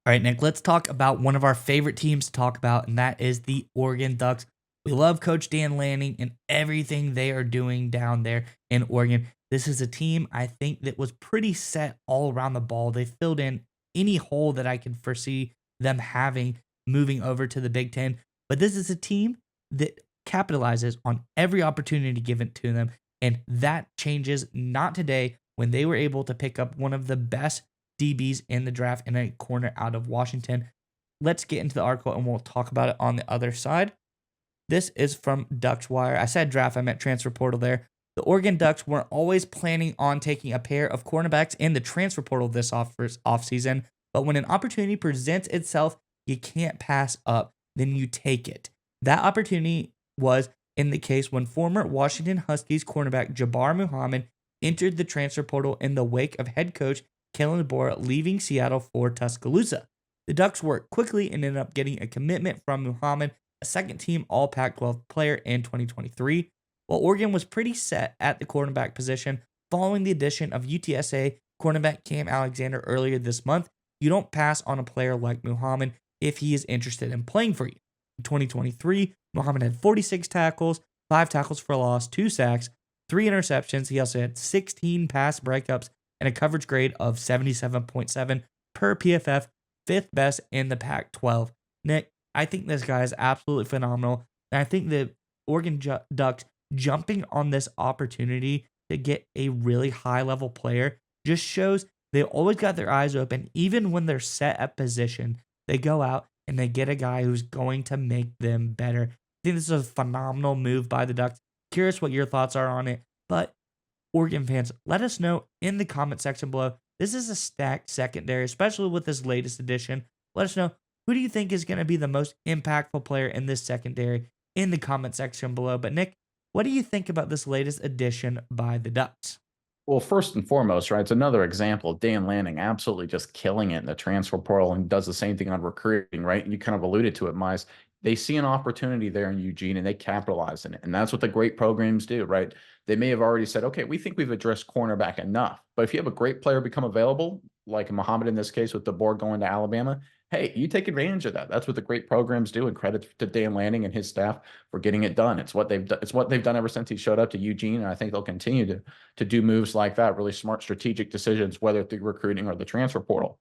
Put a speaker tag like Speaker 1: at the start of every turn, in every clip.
Speaker 1: All right, Nick, let's talk about one of our favorite teams to talk about, and that is the Oregon Ducks. We love Coach Dan Lanning and everything they are doing down there in Oregon. This is a team I think that was pretty set all around the ball. They filled in any hole that I could foresee them having moving over to the Big Ten. But this is a team that capitalizes on every opportunity given to them. And that changes not today when they were able to pick up one of the best DBs in the draft in a corner out of Washington. Let's get into the article and we'll talk about it on the other side. This is from Ducks Wire. I said draft, I meant transfer portal there. The Oregon Ducks weren't always planning on taking a pair of cornerbacks in the transfer portal this offseason, but when an opportunity presents itself, you can't pass up, then you take it. That opportunity was in the case when former Washington Huskies cornerback Jabar Muhammad entered the transfer portal in the wake of head coach Kellen DeBoer leaving Seattle for Tuscaloosa. The Ducks worked quickly and ended up getting a commitment from Muhammad, a second-team All-Pac-12 player in 2023, while Oregon was pretty set at the quarterback position following the addition of UTSA cornerback Cam Alexander earlier this month. You don't pass on a player like Muhammad if he is interested in playing for you. In 2023, Muhammad had 46 tackles, 5 tackles for loss, 2 sacks, 3 interceptions. He also had 16 pass breakups and a coverage grade of 77.7 per PFF, 5th best in the Pac-12. Nick, I think this guy is absolutely phenomenal. And I think the Oregon Ducks jumping on this opportunity to get a really high-level player just shows they always got their eyes open. Even when they're set at position, they go out and they get a guy who's going to make them better. I think this is a phenomenal move by the Ducks. Curious what your thoughts are on it. But Oregon fans, let us know in the comment section below. This is a stacked secondary, especially with this latest addition. Let us know, who do you think is going to be the most impactful player in this secondary in the comment section below. But Nick, what do you think about this latest addition by the Ducks?
Speaker 2: Well, first and foremost, right, it's another example of Dan Lanning absolutely just killing it in the transfer portal and does the same thing on recruiting, right? And you kind of alluded to it, Mize. They see an opportunity there in Eugene and they capitalize in it. And that's what the great programs do, right? They may have already said, okay, we think we've addressed cornerback enough. But if you have a great player become available, like Muhammad in this case with DeBoer going to Alabama, hey, you take advantage of that. That's what the great programs do. And credit to Dan Lanning and his staff for getting it done. It's what they've done. It's what they've done ever since he showed up to Eugene. And I think they'll continue to do moves like that, really smart strategic decisions, whether through recruiting or the transfer portal.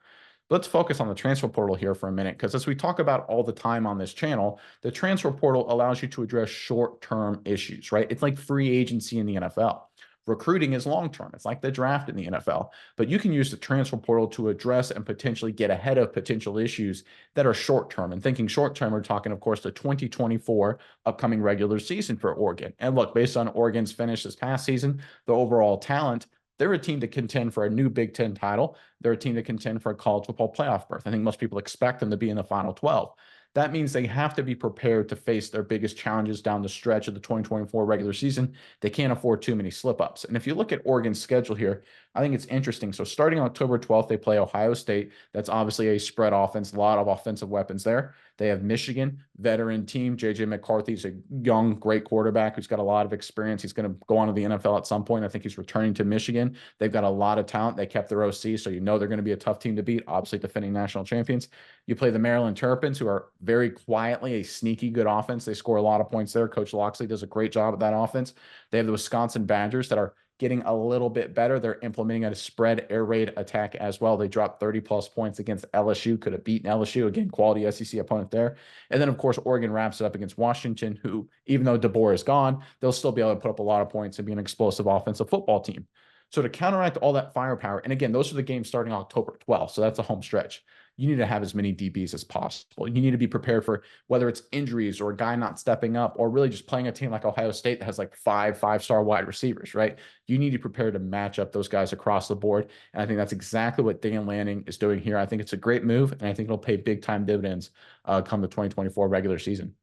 Speaker 2: Let's focus on the transfer portal here for a minute, because as we talk about all the time on this channel, the transfer portal allows you to address short-term issues, right? It's like free agency in the NFL. Recruiting is long-term. It's like the draft in the NFL. But you can use the transfer portal to address and potentially get ahead of potential issues that are short-term. And thinking short-term, we're talking, of course, the 2024 upcoming regular season for Oregon. And look, based on Oregon's finish this past season, the overall talent, they're a team to contend for a new Big Ten title. They're a team to contend for a college football playoff berth. I think most people expect them to be in the final 12. That means they have to be prepared to face their biggest challenges down the stretch of the 2024 regular season. They can't afford too many slip-ups. And if you look at Oregon's schedule here, I think it's interesting. So starting on October 12th, they play Ohio State. That's obviously a spread offense, a lot of offensive weapons there. They have Michigan, veteran team. J.J. McCarthy's a young, great quarterback who's got a lot of experience. He's going to go on to the NFL at some point. I think he's returning to Michigan. They've got a lot of talent. They kept their OC, so you know they're going to be a tough team to beat, obviously defending national champions. You play the Maryland Terrapins, who are very quietly a sneaky good offense. They score a lot of points there. Coach Loxley does a great job at that offense. They have the Wisconsin Badgers that are getting a little bit better. They're implementing a spread air raid attack as well. They dropped 30-plus points against LSU, could have beaten LSU. Again, quality SEC opponent there. And then, of course, Oregon wraps it up against Washington, who, even though DeBoer is gone, they'll still be able to put up a lot of points and be an explosive offensive football team. So to counteract all that firepower, and again, those are the games starting October 12th, so that's a home stretch. You need to have as many DBs as possible. You need to be prepared for whether it's injuries or a guy not stepping up or really just playing a team like Ohio State that has like five-star wide receivers, right? You need to prepare to match up those guys across the board. And I think that's exactly what Dan Lanning is doing here. I think it's a great move, and I think it'll pay big-time dividends come the 2024 regular season.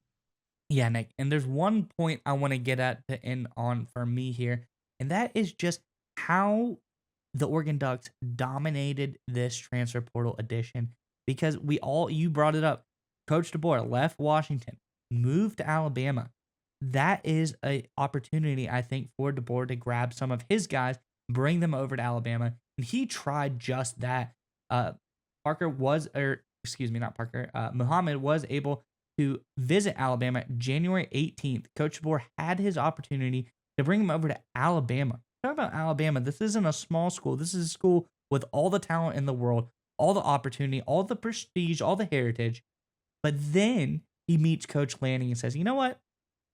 Speaker 1: Yeah, Nick. And there's one point I want to get at to end on for me here, and that is just how the Oregon Ducks dominated this transfer portal edition. Because you brought it up. Coach DeBoer left Washington, moved to Alabama. That is a opportunity, I think, for DeBoer to grab some of his guys, bring them over to Alabama, and he tried just that. Parker was, or excuse me, not Parker, Muhammad was able to visit Alabama January 18th. Coach Jabbar had his opportunity to bring him over to Alabama. Talk about Alabama. This isn't a small school. This is a school with all the talent in the world, all the opportunity, all the prestige, all the heritage. But then he meets Coach Lanning and says, you know what,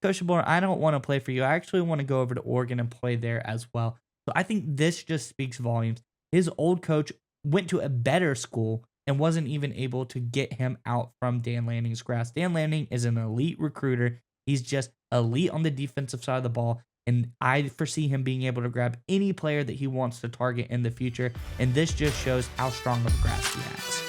Speaker 1: Coach Jabbar, I don't want to play for you. I actually want to go over to Oregon and play there as well. So I think this just speaks volumes. His old coach went to a better school and wasn't even able to get him out from Dan Lanning's grasp. Dan Lanning is an elite recruiter. He's just elite on the defensive side of the ball. And I foresee him being able to grab any player that he wants to target in the future. And this just shows how strong of a grasp he has.